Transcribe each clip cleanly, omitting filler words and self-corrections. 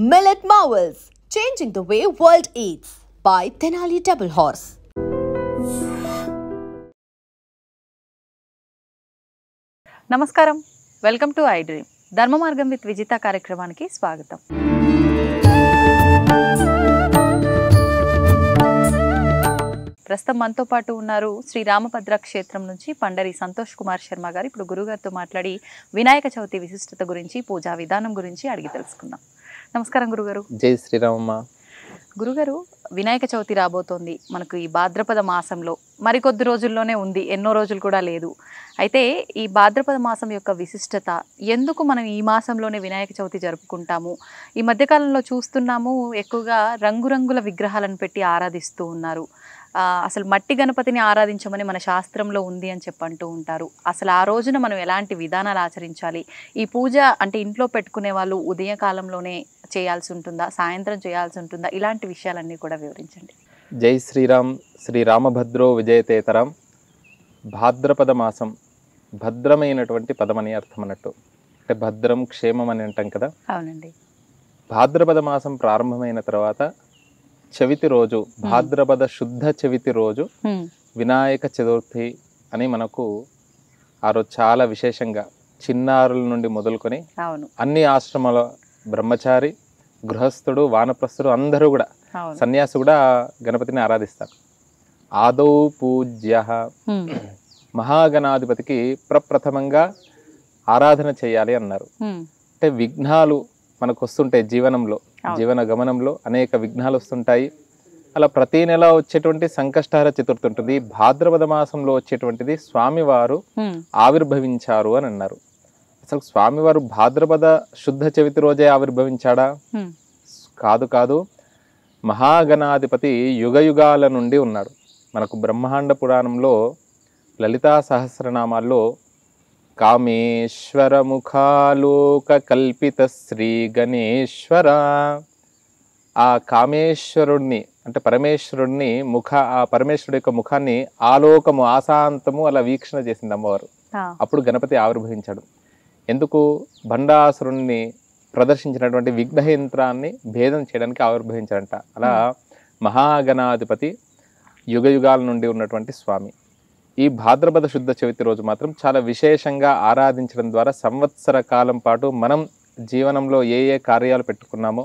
Millet Marvels, changing the way world eats by Tenali Double Horse. నమస్కారం, welcome to I dream. ధర్మ మార్గం with Vijitha కార్యక్రమానికి స్వాగతం. ప్రస్తుతం మనతో పాటు ఉన్నారు శ్రీ రామభద్ర క్షేత్రం నుంచి పండరి సంతోష్ కుమార్ శర్మ గారు. ఇప్పుడు గురుగారితో మాట్లాడి వినాయక చవితి విశిష్టత గురించి, పూజా విధానం గురించి అడిగి తెలుసుకుందాం. నమస్కారం గురుగారు. జై శ్రీరామమ్మ. గురుగారు, వినాయక చవితి రాబోతోంది. మనకు ఈ భాద్రపద మాసంలో మరికొద్ది రోజుల్లోనే ఉంది, ఎన్నో రోజులు కూడా లేదు. అయితే ఈ భాద్రపద మాసం యొక్క విశిష్టత, ఎందుకు మనం ఈ మాసంలోనే వినాయక చవితి జరుపుకుంటాము? ఈ మధ్యకాలంలో చూస్తున్నాము, ఎక్కువగా రంగురంగుల విగ్రహాలను పెట్టి ఆరాధిస్తూ ఉన్నారు. అసలు మట్టి గణపతిని ఆరాధించమని మన శాస్త్రంలో ఉంది అని చెప్పంటూ ఉంటారు. అసలు ఆ రోజున మనం ఎలాంటి విధానాలు ఆచరించాలి? ఈ పూజ అంటే ఇంట్లో పెట్టుకునే వాళ్ళు ఉదయ కాలంలోనే చేయాల్సి ఉంటుందా, సాయంత్రం చేయాల్సి ఉంటుందా? ఇలాంటి విషయాలన్నీ కూడా వివరించండి. జై శ్రీరామ్. శ్రీరామభద్రో విజయతేతరం. భాద్రపద మాసం భద్రమైనటువంటి పదం అని అర్థం అన్నట్టు. అంటే భద్రం, క్షేమం అని అంటాం కదా. అవునండి. భాద్రపద మాసం ప్రారంభమైన తర్వాత చవితి రోజు, భాద్రపద శుద్ధ చవితి రోజు వినాయక చతుర్థి అని మనకు ఆ రోజు చాలా విశేషంగా చిన్నారుల నుండి మొదలుకొని అన్ని ఆశ్రమాల బ్రహ్మచారి, గృహస్థుడు, వానప్రస్థుడు అందరూ కూడా, సన్యాసి కూడా గణపతిని ఆరాధిస్తారు. ఆదౌ పూజ్య, మహాగణాధిపతికి ప్రప్రథమంగా ఆరాధన చేయాలి అన్నారు. అంటే విఘ్నాలు మనకు వస్తుంటాయి జీవనంలో, జీవన గమనంలో అనేక విఘ్నాలు వస్తుంటాయి. అలా ప్రతి నెల వచ్చేటువంటి సంకష్టహర చతుర్థి ఉంటుంది. భాద్రపద మాసంలో వచ్చేటువంటిది స్వామివారు ఆవిర్భవించారు అని అన్నారు. అసలు స్వామివారు భాద్రపద శుద్ధ చవితి రోజే ఆవిర్భవించాడా? కాదు. మహాగణాధిపతి యుగ యుగాల నుండి ఉన్నాడు. మనకు బ్రహ్మాండ పురాణంలో లలితా సహస్రనామాల్లో కామేశ్వర ముఖాలోక కల్పిత శ్రీ గణేశ్వర, ఆ కామేశ్వరుణ్ణి అంటే పరమేశ్వరుణ్ణి ఆ పరమేశ్వరుడి యొక్క ముఖాన్ని ఆలోకము, ఆశాంతము అలా వీక్షణ చేసింది అమ్మవారు. అప్పుడు గణపతి ఆవిర్భవించాడు. ఎందుకు? భండాసురుణ్ణి ప్రదర్శించినటువంటి విఘ్నయంత్రాన్ని భేదం చేయడానికి ఆవిర్భవించాడంట. అలా మహాగణాధిపతి యుగ యుగాల నుండి ఉన్నటువంటి స్వామి. ఈ భాద్రపద శుద్ధ చవితి రోజు మాత్రం చాలా విశేషంగా ఆరాధించడం ద్వారా సంవత్సర కాలం పాటు మనం జీవనంలో ఏ ఏ కార్యాలు పెట్టుకున్నామో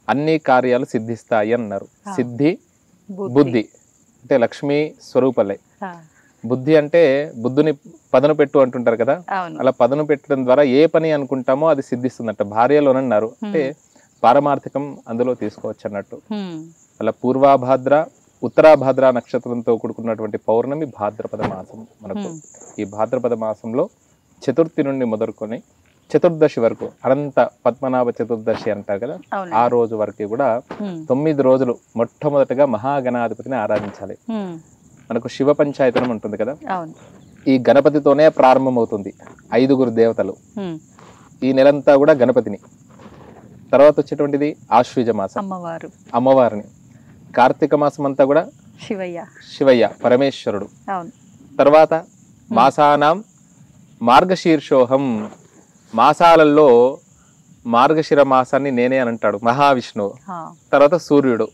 అన్ని కార్యాలు సిద్ధిస్తాయి అన్నారు. సిద్ధి, బుద్ధి అంటే లక్ష్మీ స్వరూపలే. బుద్ధి అంటే బుద్ధుని పదను పెట్టు అంటుంటారు కదా, అలా పదను పెట్టడం ద్వారా ఏ పని అనుకుంటామో అది సిద్ధిస్తుందట. భార్యలోనన్నారు అంటే పారమార్థికం అందులో తీసుకోవచ్చు అన్నట్టు. అలా పూర్వాభాద్ర, ఉత్తరాభాద్ర నక్షత్రంతో కూడుకున్నటువంటి పౌర్ణమి భాద్రపద మాసం. మనకు ఈ భాద్రపద మాసంలో చతుర్థి నుండి మొదలుకొని చతుర్దశి వరకు, అనంత పద్మనాభ చతుర్దశి అంటారు కదా, ఆ రోజు వరకు కూడా 9 రోజులు మొట్టమొదటిగా మహాగణాధిపతిని ఆరాధించాలి. మనకు శివ పంచాయతనం ఉంటుంది కదా, ఈ గణపతితోనే ప్రారంభమవుతుంది. 5 దేవతలు ఈ నెలంతా కూడా గణపతిని. తర్వాత వచ్చేటువంటిది ఆశ్వీజ మాసం, అమ్మవారిని. కార్తీక మాసం అంతా కూడా శివయ్య పరమేశ్వరుడు. తర్వాత మాసానాం మార్గశీర్షోహం, మాసాలలో మార్గశిర మాసాన్ని నేనే అని అంటాడు మహావిష్ణువు. తర్వాత సూర్యుడు.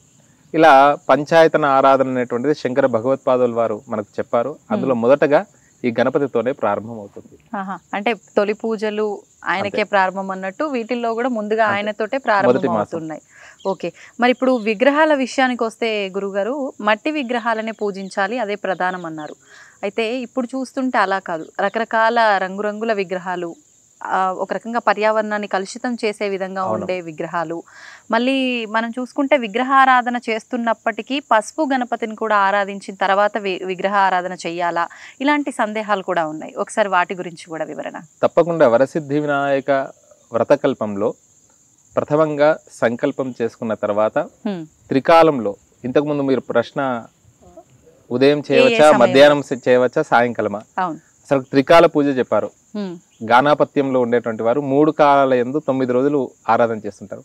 ఇలా పంచాయతన ఆరాధన అనేటువంటిది శంకర భగవత్పాదుల వారు మనకు చెప్పారు. అందులో మొదటగా ఈ గణపతితోనే ప్రారంభం అవుతుంది. అంటే తొలి పూజలు ఆయనకే ప్రారంభం అన్నట్టు, వీటిల్లో కూడా ముందుగా ఆయనతోటే ప్రారంభం అవుతున్నాయి. ఓకే, మరి ఇప్పుడు విగ్రహాల విషయానికి వస్తే గురుగారు, మట్టి విగ్రహాలనే పూజించాలి, అదే ప్రధానం అన్నారు. అయితే ఇప్పుడు చూస్తుంటే అలా కాదు, రకరకాల రంగురంగుల విగ్రహాలు, ఒక రకంగా పర్యావరణాన్ని కలుషితం చేసే విధంగా ఉండే విగ్రహాలు. మళ్ళీ మనం చూసుకుంటే విగ్రహారాధన చేస్తున్నప్పటికీ పసుపు గణపతిని కూడా ఆరాధించిన తర్వాత విగ్రహ ఆరాధన చెయ్యాలా? ఇలాంటి సందేహాలు కూడా ఉన్నాయి. ఒకసారి వాటి గురించి కూడా వివరణ. తప్పకుండా. వరసిద్ధి వినాయక వ్రతకల్పంలో ప్రథమంగా సంకల్పం చేసుకున్న తర్వాత త్రికాలంలో, ఇంతకుముందు మీరు ప్రశ్న ఉదయం చేయవచ్చా, మధ్యాహ్నం చేయవచ్చా, సాయంకాలమా, అసలు త్రికాల పూజ చెప్పారు. గానాపత్యంలో ఉండేటువంటి వారు 3 కాలాల యందు 9 రోజులు ఆరాధన చేస్తుంటారు.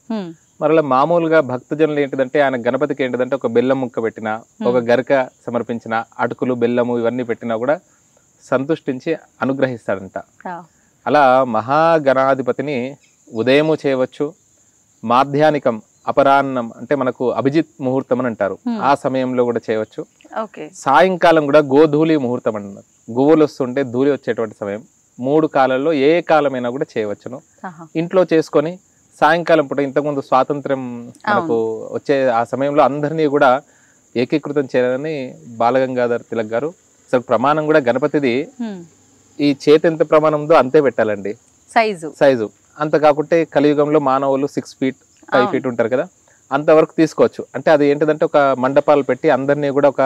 మరలా మామూలుగా భక్తజనులు ఏంటిదంటే, ఆయన గణపతికి ఏంటిదంటే ఒక బెల్లం ముక్క పెట్టినా, ఒక గరిక సమర్పించిన, అటుకులు, బెల్లము ఇవన్నీ పెట్టినా కూడా సంతుష్టించి అనుగ్రహిస్తాడంట. అలా మహాగణాధిపతిని ఉదయము చేయవచ్చు, మాధ్యానికం అపరాహ్నం అంటే మనకు అభిజిత్ ముహూర్తం అని అంటారు, ఆ సమయంలో కూడా చేయవచ్చు. సాయంకాలం కూడా గోధూళి ముహూర్తం అంటున్నారు, గువ్వలు వస్తుంటే ధూళి వచ్చేటువంటి సమయం. 3 కాలాల్లో ఏ కాలమైనా కూడా చేయవచ్చును. ఇంట్లో చేసుకొని సాయంకాలం పూట, ఇంతకుముందు స్వాతంత్ర్యం మనకు వచ్చే ఆ సమయంలో అందరినీ కూడా ఏకీకృతం చేయాలని బాలగంగాధర్ తిలక్ గారు అసలు ప్రమాణం కూడా గణపతిది ఈ చేతి ఎంత ప్రమాణం ఉందో అంతే పెట్టాలండి సైజు. అంత కాకుంటే కలియుగంలో మానవులు 6 feet 5 feet ఉంటారు కదా, అంతవరకు తీసుకోవచ్చు. అంటే అది ఏంటిదంటే ఒక మండపాలు పెట్టి అందరినీ కూడా ఒక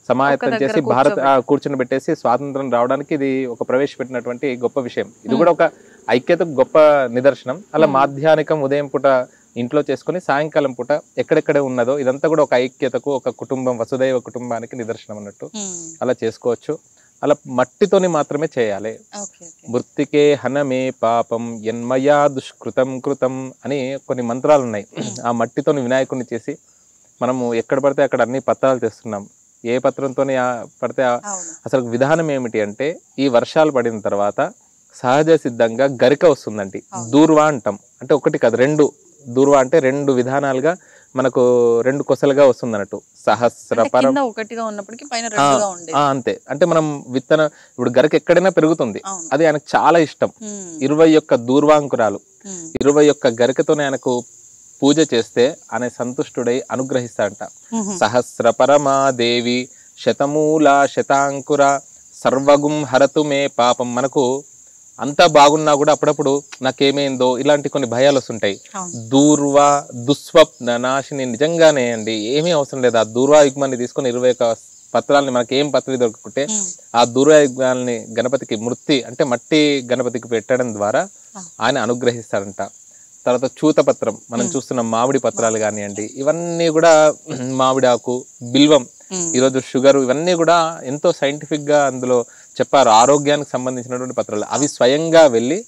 సమాయత్తం చేసి భారత్ కూర్చుని పెట్టేసి స్వాతంత్రం రావడానికి ఇది ఒక ప్రవేశపెట్టినటువంటి గొప్ప విషయం. ఇది కూడా ఒక ఐక్యతకు గొప్ప నిదర్శనం. అలా మాధ్యానికం ఉదయం పూట ఇంట్లో చేసుకుని సాయంకాలం పూట ఎక్కడెక్కడ ఉన్నదో ఇదంతా కూడా ఒక ఐక్యతకు, ఒక కుటుంబం వసుదైవ కుటుంబానికి నిదర్శనం అన్నట్టు అలా చేసుకోవచ్చు. అలా మట్టితోని మాత్రమే చేయాలి. మృత్తికే హనమే పాపం యన్మయా దుష్కృతం కృతం అని కొన్ని మంత్రాలు ఉన్నాయి. ఆ మట్టితోని వినాయకుడిని చేసి మనము ఎక్కడ పడితే అక్కడ అన్ని పత్రాలు తెస్తున్నాం. ఏ పత్రంతో పడితే అసలు విధానం ఏమిటి అంటే, ఈ వర్షాలు పడిన తర్వాత సహజ సిద్ధంగా గరిక వస్తుందండి. దూర్వా అంటాం. అంటే ఒకటి కాదు, 2 దూర్వా అంటే 2 విధానాలుగా మనకు 2 కొసలుగా వస్తుంది అన్నట్టు. సహస్రపరం అంతే. అంటే మనం ఇప్పుడు గరిక ఎక్కడైనా పెరుగుతుంది, అది ఆయనకు చాలా ఇష్టం. 21 దూర్వాంకురాలు 21 గరికతోనే ఆయనకు పూజ చేస్తే ఆయన సంతుష్టుడై అనుగ్రహిస్తాడంట. సహస్రపరమాదేవి శతమూల శతాంకుర సర్వగుం హరతు మే పాపం. మనకు అంతా బాగున్నా కూడా అప్పుడప్పుడు నాకేమైందో ఇలాంటి కొన్ని భయాలు వస్తుంటాయి. దూర్వా దుస్వప్న నాశిని. నిజంగానే అండి, ఏమీ అవసరం లేదు. ఆ దూర్వా యుగ్మాన్ని తీసుకొని 21 పత్రాలని మనకి ఏం పత్రి దొరుకుంటే ఆ దూర్వా యుగ్మాన్ని గణపతికి మృత్తి అంటే మట్టి గణపతికి పెట్టడం ద్వారా ఆయన అనుగ్రహిస్తాడంట. తర్వాత చూతపత్రం మనం చూస్తున్న మామిడి పత్రాలు కానివ్వండి, ఇవన్నీ కూడా మామిడాకు, బిల్వం, ఈరోజు షుగర్, ఇవన్నీ కూడా ఎంతో సైంటిఫిక్ గా అందులో చెప్పారు. ఆరోగ్యానికి సంబంధించినటువంటి పత్రాలు. అవి స్వయంగా వెళ్ళి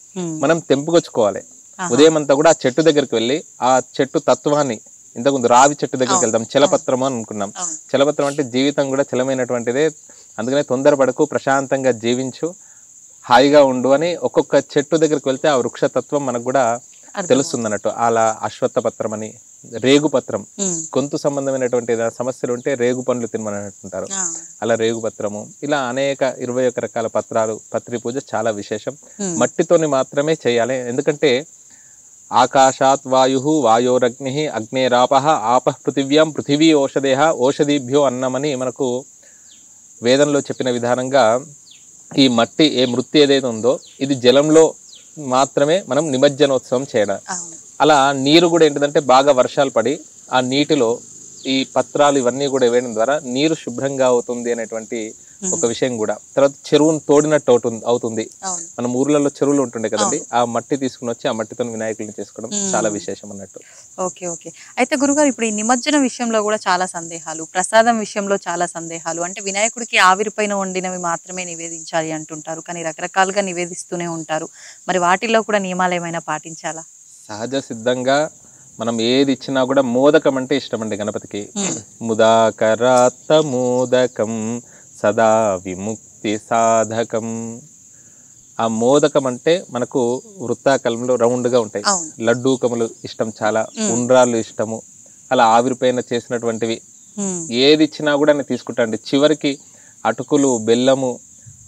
మనం తెంపుకొచ్చుకోవాలి. ఉదయం అంతా కూడా ఆ చెట్టు దగ్గరికి వెళ్ళి ఆ చెట్టు తత్వాన్ని, ఇంతకుముందు రావి చెట్టు దగ్గరికి వెళ్తాం, చలపత్రం అని అనుకున్నాం. చలపత్రం అంటే జీవితం కూడా చలమైనటువంటిదే, అందుకనే తొందరపడకు, ప్రశాంతంగా జీవించు, హాయిగా ఉండు అని ఒక్కొక్క చెట్టు దగ్గరికి వెళ్తే ఆ వృక్షతత్వం మనకు కూడా తెలుస్తుంది అన్నట్టు. అలా అశ్వత్థ పత్రం అని, రేగుపత్రం, గొంతు సంబంధమైనటువంటి సమస్యలు ఉంటే రేగు పండ్లు తినమని అంటుంటారు, అలా రేగుపత్రము. ఇలా అనేక 21 రకాల పత్రాలు, పత్రి పూజ చాలా విశేషం. మట్టితోని మాత్రమే చేయాలి. ఎందుకంటే ఆకాశాత్ వాయు వాయోరగ్ని అగ్నేరాపః ఆపః పృథివ్యాం పృథివీ ఓషధేః ఓషధీభ్యో అన్నమని మనకు వేదంలో చెప్పిన విధానంగా ఈ మట్టి ఏ మృతి ఏదైతే ఉందో ఇది జలంలో మాత్రమే మనం నిమజ్జనోత్సవం చేయడం. అలా నీరు కూడా ఏంటిదంటే బాగా వర్షాలు పడి ఆ నీటిలో ఈ పత్రాలు ఇవన్నీ కూడా వేయడం ద్వారా నీరు శుభ్రంగా అవుతుంది అనేటువంటి ఒక విషయం కూడా. తర్వాత చెరువును తోడినట్టు అవుతుంది. మనం ఊర్లలో చెరువులు ఉంటుండే కదండి, ఆ మట్టి తీసుకుని వచ్చి ఆ మట్టితో వినాయకుల్ని చేసుకోవడం చాలా విశేషం అన్నట్టు. ఓకే. అయితే గురుగారు, ఇప్పుడు ఈ నిమజ్జన విషయంలో కూడా చాలా సందేహాలు, ప్రసాదం విషయంలో చాలా సందేహాలు. అంటే వినాయకుడికి ఆవిరి పైన వండినవి మాత్రమే నివేదించాలి అంటుంటారు, కానీ రకరకాలుగా నివేదిస్తూనే ఉంటారు. మరి వాటిల్లో కూడా నియమాలు ఏమైనా పాటించాలా? సహజ సిద్ధంగా మనం ఏది ఇచ్చినా కూడా మోదకం అంటే ఇష్టం అండి గణపతికి. ముదాకరాత్త మోదకం సదా విముక్తి సాధకం. ఆ మోదకం అంటే మనకు వృత్తాకాలంలో రౌండ్గా ఉంటాయి. లడ్డూకములు ఇష్టం చాలా, ఉండ్రాళ్ళు ఇష్టము. అలా ఆవిరిపైన చేసినటువంటివి ఏది ఇచ్చినా కూడా నేను తీసుకుంటాండి. చివరికి అటుకులు, బెల్లము,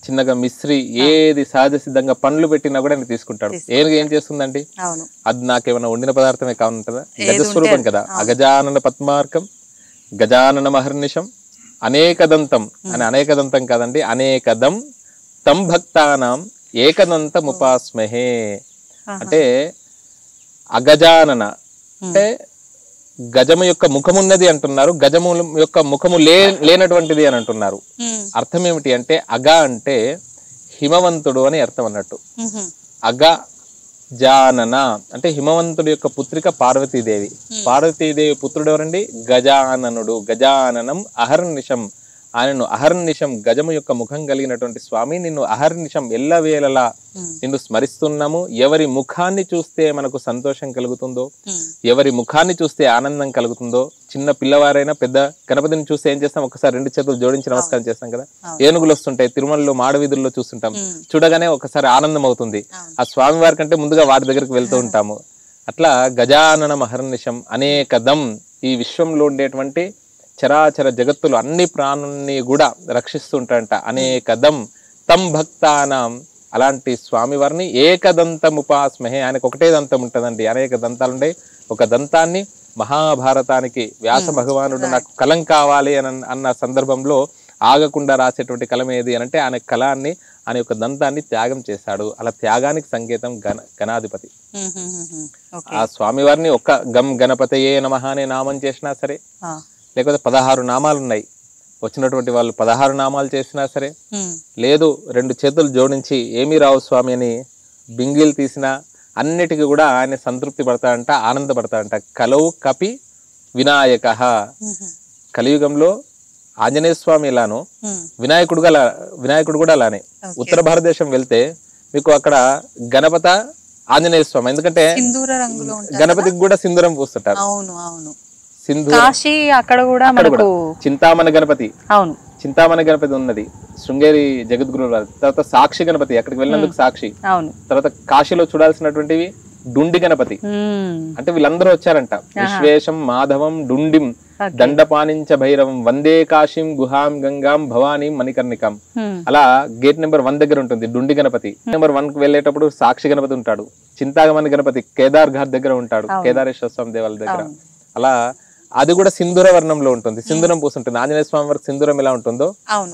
చిన్నగా మిశ్రి, ఏది సహజ సిద్ధంగా పండ్లు పెట్టినా కూడా నేను తీసుకుంటాడు. ఏం చేస్తుందండి, అది నాకేమైనా వండిన పదార్థమే కావుంటుందా? గజస్వరూపం కదా. అగజానన పద్మార్కం గజానన మహర్నిషం అనేకదంతం అని, అనేకదంతం కాదండి, అనేకదం తం భక్తానాం ఏకదంతం ఉపాస్మహే. అంటే అగజానన అంటే గజము యొక్క ముఖమున్నది అంటున్నారు, గజము యొక్క ముఖము లేనటువంటిది అని అంటున్నారు. అర్థం ఏమిటి అంటే అగ అంటే హిమవంతుడు అని అర్థం అన్నట్టు. అగ జానన అంటే హిమవంతుడి యొక్క పుత్రిక పార్వతీదేవి. పార్వతీదేవి పుత్రుడు ఎవరండి? గజాననుడు. గజాననం అహర్నిశం, ఆయనను అహర్నిశం, గజము యొక్క ముఖం కలిగినటువంటి స్వామి, నిన్ను అహర్నిశం ఎల్లవేళలా నిన్ను స్మరిస్తున్నాము. ఎవరి ముఖాన్ని చూస్తే మనకు సంతోషం కలుగుతుందో, ఎవరి ముఖాన్ని చూస్తే ఆనందం కలుగుతుందో, చిన్న పిల్లవారైనా పెద్ద గణపతిని చూస్తే ఏం చేస్తాం, ఒకసారి 2 చేతులు జోడించి నమస్కారం చేస్తాం కదా. ఏనుగులు వస్తుంటాయి, తిరుమలలో మాడవీధుల్లో చూస్తుంటాం, చూడగానే ఒకసారి ఆనందం అవుతుంది. ఆ స్వామి వారి కంటే ముందుగా వారి దగ్గరికి వెళ్తూ ఉంటాము. అట్లా గజానన మహర్నిశం అనేకదం ఈ విశ్వంలో ఉండేటువంటి చరాచర జగత్తులు అన్ని ప్రాణుల్ని కూడా రక్షిస్తుంటారంట. అనేకదం తం భక్తానం, అలాంటి స్వామివారిని ఏకదంతముపాస్మహే, ఆయనకు ఒకటే దంతం ఉంటుందండి, అనేక దంతాలు ఉండే. ఒక దంతాన్ని మహాభారతానికి వ్యాస భగవానుడు నాకు కలం కావాలి అన్న సందర్భంలో ఆగకుండా రాసేటువంటి కలం ఏది అని అంటే ఆయన కలాన్ని, ఆయన యొక్క దంతాన్ని త్యాగం చేశాడు. అలా త్యాగానికి సంకేతం గణాధిపతి. ఆ స్వామివారిని ఒక్క గం గణపతయే నమః అనే నామం చేసినా సరే, లేకపోతే 16 నామాలు ఉన్నాయి, వచ్చినటువంటి వాళ్ళు 16 నామాలు చేసినా సరే, లేదు 2 చేతులు జోడించి ఏమీ రావు స్వామి అని బింగిల్ తీసినా అన్నిటికీ కూడా ఆయన సంతృప్తి పడతాడంట, ఆనందపడతాడంట. కలౌ కపి వినాయక. కలియుగంలో ఆంజనేయ స్వామి ఎలానో వినాయకుడు కూడా అలానే. ఉత్తర భారతదేశం వెళ్తే మీకు అక్కడ గణపత ఆంజనేయ స్వామి, ఎందుకంటే గణపతికి కూడా సింధూరం పూస్తుంటారు. కాశీ అక్కడ కూడా మనకు చింతామణి గణపతి, అవును చింతామణి గణపతి ఉన్నది శృంగేరి జగద్గురు. తర్వాత సాక్షి గణపతి, అక్కడికి వెళ్ళినందుకు సాక్షి. తర్వాత కాశీలో చూడాల్సినటువంటివి డుండి గణపతి. అంటే వీళ్ళందరూ వచ్చారంట. విశ్వేశం మాధవం డుండిం దండపానించ భైరవం వందే కాశీం గుహాం గంగాం భవానీ మణికర్ణికం. అలా గేట్ నెంబర్ 1 దగ్గర ఉంటుంది డుండి గణపతి. నెంబర్ 1 కు వెళ్ళేటప్పుడు సాక్షి గణపతి ఉంటాడు. చింతామణి గణపతి కేదార్ ఘాట్ దగ్గర ఉంటాడు, కేదారేశ్వర స్వామి దేవాలయ దగ్గర. అలా అది కూడా సింధూర వర్ణంలో ఉంటుంది, సింధూరం పూసుంటుంది. ఆంజనేయ స్వామి వారికి సింధూరం ఎలా ఉంటుందో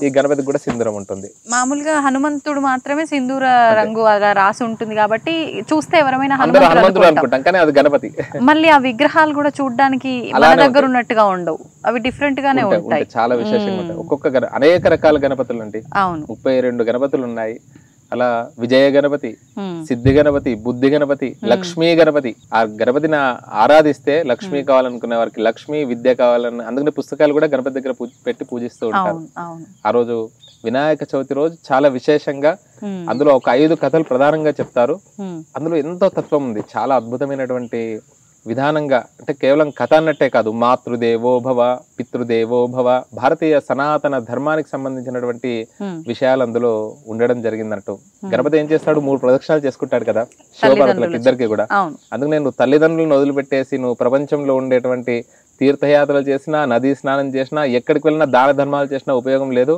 ఈ గణపతికి కూడా సింధూరం ఉంటుంది. మామూలుగా హనుమంతుడు మాత్రమే సింధూర రంగు అలా రాసి ఉంటుంది కాబట్టి చూస్తే ఎవరైనా హనుమంతుడు అనుకుంటాం, కానీ అది గణపతి. మళ్ళీ ఆ విగ్రహాలు కూడా చూడడానికి మన దగ్గర ఉన్నట్టుగా ఉండవు, అవి డిఫరెంట్ గానే ఉంటాయి, చాలా విశేషంగా ఉంటాయి. ఒక్కొక్క అనేక రకాల గణపతులు అండి, 32 గణపతులు ఉన్నాయి. అలా విజయ గణపతి, సిద్ధి గణపతి, బుద్ధి గణపతి, లక్ష్మీ గణపతి. ఆ గణపతిని ఆరాధిస్తే లక్ష్మీ కావాలనుకునే వారికి లక్ష్మీ, విద్య కావాలని, అందుకని పుస్తకాలు కూడా గణపతి దగ్గర పెట్టి పూజిస్తూ ఉంటారు. ఆ రోజు వినాయక చవితి రోజు చాలా విశేషంగా అందులో ఒక 5 కథలు ప్రధానంగా చెప్తారు. అందులో ఎంతో తత్వం ఉంది, చాలా అద్భుతమైనటువంటి విధానంగా. అంటే కేవలం కథ అన్నట్టే కాదు, మాతృదేవో భవ, పితృదేవో భవ, భారతీయ సనాతన ధర్మానికి సంబంధించినటువంటి విషయాలు అందులో ఉండడం జరిగిందన్నట్టు. గణపతి ఏం చేస్తాడు, 3 ప్రదక్షిణాలు చేసుకుంటాడు కదా శివపార్వతులకు ఇద్దరికి కూడా. అందుకు నేను తల్లిదండ్రులను వదిలిపెట్టేసి నువ్వు ప్రపంచంలో ఉండేటువంటి తీర్థయాత్రలు చేసినా, నదీ స్నానం చేసినా, ఎక్కడికి వెళ్ళినా దాన ధర్మాలు చేసినా ఉపయోగం లేదు.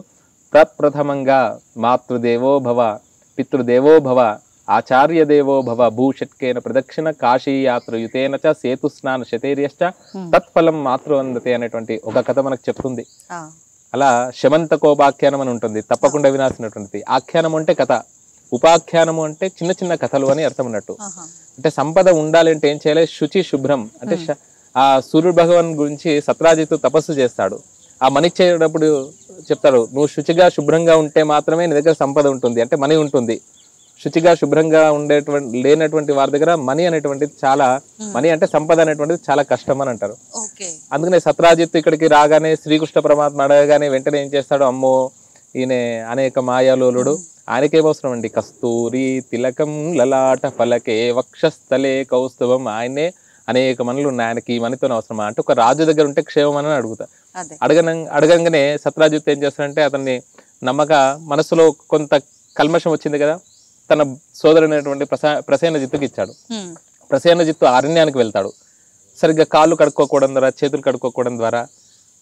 ప్రప్రథమంగా మాతృదేవో భవ, పితృదేవో భవ, ఆచార్య దేవో భవ, భూషట్కేన ప్రదక్షిణ కాశీ యాత్రయుతేన చ సేతు స్నాన శతేర్యశ్చ తత్ఫలం మాతృవందతే అనేటువంటి ఒక కథ మనకు చెప్తుంది. అలా శమంతకోపాఖ్యానం అని ఉంటుంది, తప్పకుండా వినాల్సినటువంటిది. ఆఖ్యానం అంటే కథ, ఉపాఖ్యానము అంటే చిన్న చిన్న కథలు అని అర్థం అన్నట్టు. అంటే సంపద ఉండాలి అంటే ఏం చేయాలి, శుచి శుభ్రం. అంటే ఆ సూర్య భగవాన్ గురించి సత్రాజిత్తు తపస్సు చేస్తాడు. ఆ మణి చేసేటప్పుడు చెప్తాడు, నువ్వు శుచిగా శుభ్రంగా ఉంటే మాత్రమే నీ దగ్గర సంపద ఉంటుంది, అంటే మణి ఉంటుంది. శుచిగా శుభ్రంగా లేనటువంటి వారి దగ్గర మణి అనేటువంటిది చాలా, మణి అంటే సంపద అనేటువంటిది చాలా కష్టం అని అంటారు. అందుకనే సత్రాజిత్తు ఇక్కడికి రాగానే శ్రీకృష్ణ పరమాత్మ అడగగానే వెంటనే ఏం చేస్తాడు, అమ్మో ఈయన అనేక మాయాలోలుడు, ఆయనకేమవసరం అండి, కస్తూరి తిలకం లలాట ఫలకే వక్షస్థలే కౌస్తుభం, ఆయనే అనేక మనులు ఉన్నాయి, ఆయనకి ఈ మనితో అవసరమా అంటే ఒక రాజు దగ్గర ఉంటే క్షేమం అని అడుగుతా. అడగంగానే సత్రాజిత్తు ఏం చేస్తాడంటే అతన్ని నమ్మక మనసులో కొంత కల్మషం వచ్చింది కదా, తన సోదరుడైనటువంటి ప్రసేనజిత్తుకి ఇచ్చాడు. ప్రసేనజిత్తు అరణ్యానికి వెళ్తాడు. సరిగ్గా కాళ్ళు కడుక్కోకపోవడం ద్వారా, చేతులు కడుక్కోకపోవడం ద్వారా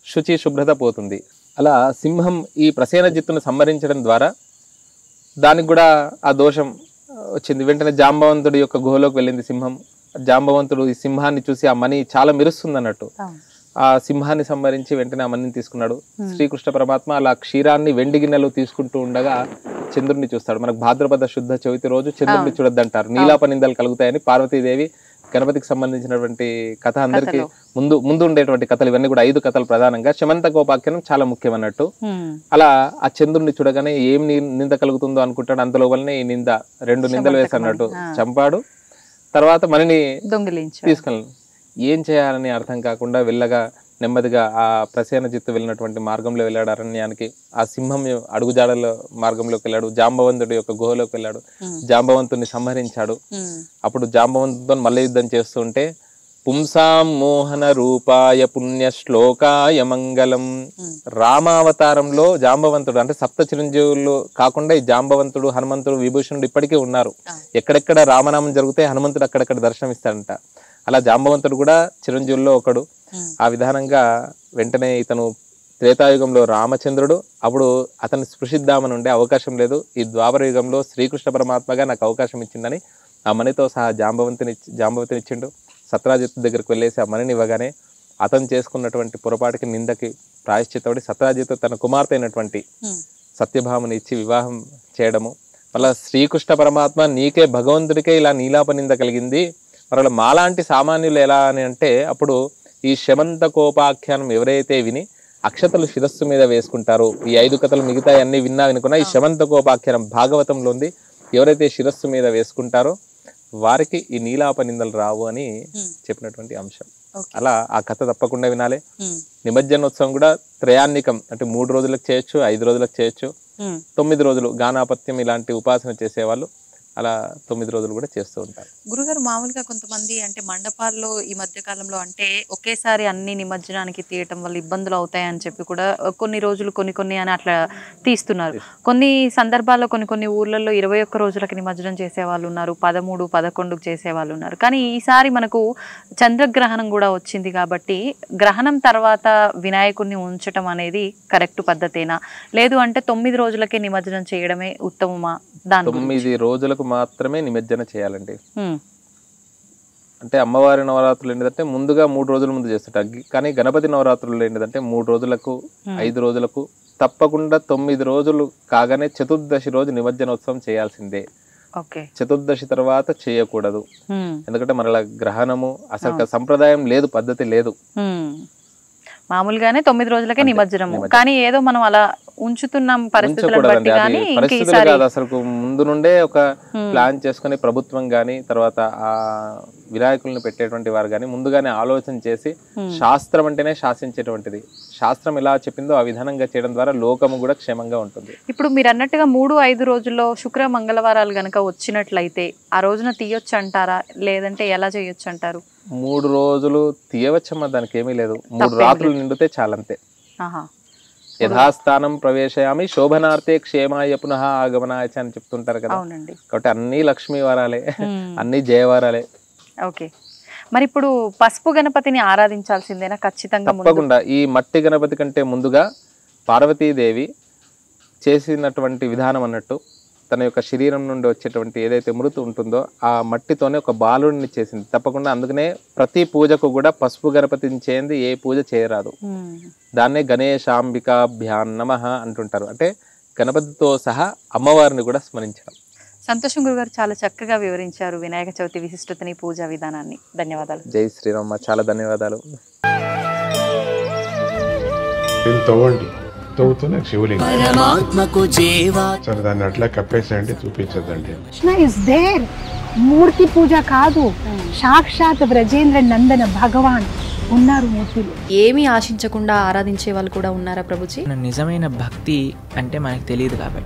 శుచి శుభ్రత పోతుంది. అలా సింహం ఈ ప్రసేనజిత్తును సంహరించడం ద్వారా దానికి కూడా ఆ దోషం వచ్చింది. వెంటనే జాంబవంతుడి యొక్క గుహలోకి వెళ్ళింది సింహం. జాంబవంతుడు ఈ సింహాన్ని చూసి ఆ మణి చాలా మెరుస్తుంది అన్నట్టు ఆ సింహాన్ని సంహరించి వెంటనే ఆ మణిని తీసుకున్నాడు. శ్రీకృష్ణ పరమాత్మ అలా క్షీరాన్ని వెండి గిన్నెలో తీసుకుంటూ ఉండగా చంద్రుడిని చూస్తాడు. మనకు భాద్రపద శుద్ధ చవితి రోజు చంద్రుడిని చూడొద్దంటారు, నీలాప నిందలు కలుగుతాయని. పార్వతీదేవి గణపతికి సంబంధించినటువంటి కథ అందరికి ముందు ఉండేటువంటి కథలు ఇవన్నీ కూడా 5 కథలు ప్రధానంగా. శమంతకోపాఖ్యానం చాలా ముఖ్యం అన్నట్టు. అలా ఆ చంద్రుడిని చూడగానే ఏం నింద కలుగుతుందో అనుకుంటాడు. అంతలోపలనే ఈ నింద 2 నిందలు వేసి అన్నట్టు చంపాడు. తర్వాత మనని తీసుకెళ్ళాను. ఏం చేయాలని అర్థం కాకుండా వెళ్ళగా నెమ్మదిగా ఆ ప్రసేనజిత్తు వెళ్ళినటువంటి మార్గంలో వెళ్ళాడు అరణ్యానికి. ఆ సింహం అడుగుజాడల మార్గంలోకి వెళ్ళాడు. జాంబవంతుడి యొక్క గుహలోకి వెళ్ళాడు. జాంబవంతుడిని సంహరించాడు. అప్పుడు జాంబవంతుడితో మల్ల యుద్ధం చేస్తుంటే పుంసాం మోహన రూపాయ పుణ్యశ్లోకాయ మంగళం. రామావతారంలో జాంబవంతుడు అంటే సప్త చిరంజీవులు కాకుండా ఈ జాంబవంతుడు, హనుమంతుడు, విభూషణుడు ఇప్పటికీ ఉన్నారు. ఎక్కడెక్కడ రామనామం జరిగితే హనుమంతుడు అక్కడెక్కడ దర్శనమిస్తాడంట. అలా జాంబవంతుడు కూడా చిరంజీవుల్లో ఒకడు. ఆ విధానంగా వెంటనే ఇతను త్రేతాయుగంలో రామచంద్రుడు, అప్పుడు అతన్ని స్పృశిద్దామని ఉండే అవకాశం లేదు. ఈ ద్వాపర యుగంలో శ్రీకృష్ణ పరమాత్మగా నాకు అవకాశం ఇచ్చిందని ఆ మణితో సహా జాంబవతిని ఇచ్చిండు. సత్రాజిత్తు దగ్గరికి వెళ్ళేసి ఆ మణిని ఇవ్వగానే అతను చేసుకున్నటువంటి పొరపాటుకి నిందకి ప్రాయశ్చిత్తపడి సత్రాజిత్తు తన కుమార్తె అయినటువంటి సత్యభామని ఇచ్చి వివాహం చేయడము. మళ్ళీ శ్రీకృష్ణ పరమాత్మ నీకే భగవంతుడికే ఇలా నీలాపనింద కలిగింది, మరలా మాలాంటి సామాన్యులు ఎలా అని అంటే అప్పుడు ఈ శమంత కోపాఖ్యానం ఎవరైతే విని అక్షతలు శిరస్సు మీద వేసుకుంటారో, ఈ 5 కథలు మిగతా అన్ని విన్నా వినుకున్నా ఈ శమంత కోపాఖ్యానం భాగవతంలో ఉంది, ఎవరైతే శిరస్సు మీద వేసుకుంటారో వారికి ఈ నీలాపనిందలు రావు అని చెప్పినటువంటి అంశం. అలా ఆ కథ తప్పకుండా వినాలి. నిమజ్జనోత్సవం కూడా త్రయాన్నికం అంటే 3 రోజులకు చేయొచ్చు, 5 రోజులకు చేయొచ్చు, 9 రోజులు గానాపత్యం ఇలాంటి ఉపాసన చేసేవాళ్ళు అలా 9 రోజులు కూడా చేస్తూ ఉంటారు. గురుగారు మామూలుగా కొంతమంది అంటే మండపాల్లో ఈ మధ్య కాలంలో అంటే ఒకేసారి అన్ని నిమజ్జనానికి తీయటం వల్ల ఇబ్బందులు అవుతాయని చెప్పి కూడా కొన్ని రోజులు కొన్ని అని అట్లా తీస్తున్నారు. కొన్ని సందర్భాల్లో కొన్ని ఊర్లలో 21 రోజులకి నిమజ్జనం చేసేవాళ్ళు ఉన్నారు, 13, 11కు చేసేవాళ్ళు ఉన్నారు. కానీ ఈసారి మనకు చంద్రగ్రహణం కూడా వచ్చింది కాబట్టి గ్రహణం తర్వాత వినాయకుడిని ఉంచటం అనేది కరెక్ట్ పద్ధతేనా, లేదు అంటే 9 రోజులకే నిమజ్జనం చేయడమే ఉత్తమమా? 9 రోజులకు మాత్రమే నిమజ్జన చేయాలండి. అంటే అమ్మవారి నవరాత్రులు ఏంటంటే ముందుగా 3 రోజుల ముందు చేస్తుంటారు. కానీ గణపతి నవరాత్రులు ఏంటంటే 3 రోజులకు 5 రోజులకు తప్పకుండా 9 రోజులు కాగానే చతుర్దశి రోజు నిమజ్జనోత్సవం చేయాల్సిందే. చతుర్దశి తర్వాత చేయకూడదు. ఎందుకంటే మరలా గ్రహణము అసలు సంప్రదాయం లేదు, పద్ధతి లేదు. మామూలుగానే 9 రోజులకే నిమజ్జనము. కానీ ఏదో మనం అలా ఉంచుతున్నాం పరిస్థితులను బట్టి. కానీ అసలు ముందు నుండే ఒక ప్లాన్ చేసుకుని ప్రభుత్వం గాని తర్వాత ఆ వినాయకులను పెట్టేటువంటి వారు గాని ముందుగానే ఆలోచన చేసి, శాస్త్రం అంటేనే శాసించేటువంటిది, శాస్త్రం ఎలా చెప్పిందో ఆ విధానంగా చేయడం ద్వారా లోకము కూడా క్షేమంగా ఉంటుంది. ఇప్పుడు మీరు అన్నట్టుగా 3-5 రోజుల్లో శుక్ర మంగళవారాలు గనక వచ్చినట్లయితే ఆ రోజున తీయొచ్చు అంటారా, లేదంటే ఎలా చేయొచ్చు అంటారు? 3 రోజులు తీయవచ్చమ్మా, దానికి ఏమీ లేదు. 3 రాత్రులు నిండితే చాలంతే. యథాస్థానం ప్రవేశయామి శోభనార్థే క్షేమాయ పునః ఆగమనాయ అని చెప్తుంటారు కదా. కాబట్టి అన్ని లక్ష్మీ వారాలే, అన్ని జయవారాలే. ఓకే, మరి ఇప్పుడు పసుపు గణపతిని ఆరాధించాల్సిందేనా ఖచ్చితంగా? తప్పకుండా. ఈ మట్టి గణపతి కంటే ముందుగా పార్వతీదేవి చేసినటువంటి విధానం అన్నట్టు తన యొక్క శరీరం నుండి వచ్చేటువంటి ఏదైతే మృతి ఉంటుందో ఆ మట్టితోనే ఒక బాలుడిని చేసింది. తప్పకుండా అందుకనే ప్రతి పూజకు కూడా పసుపు గణపతిని చేయండి ఏ పూజ చేయరాదు. దాన్నే గణేశాంబికాభ్యాం నమః అంటుంటారు. అంటే గణపతితో సహా అమ్మవారిని కూడా స్మరించడం. సంతోషం గురుగారు, చాలా చక్కగా వివరించారు వినాయక చవితి విశిష్టతని, పూజా విధానాన్ని. ధన్యవాదాలు. జై శ్రీరామ. చాలా ధన్యవాదాలు. తవ్వుతున్న శివలింగం సరే దాన్ని అట్లా కప్పేసేయండి, చూపించదండి. మూర్తి పూజ కాదు, సాక్షాత్ బ్రజేంద్ర నందన భగవాన్ ఉన్నారు మూర్తిలో. ఏమీ ఆశించకుండా ఆరాధించే వాళ్ళు కూడా ఉన్నారా ప్రభుజీ? నిజమైన భక్తి అంటే మనకు తెలియదు కాబట్టి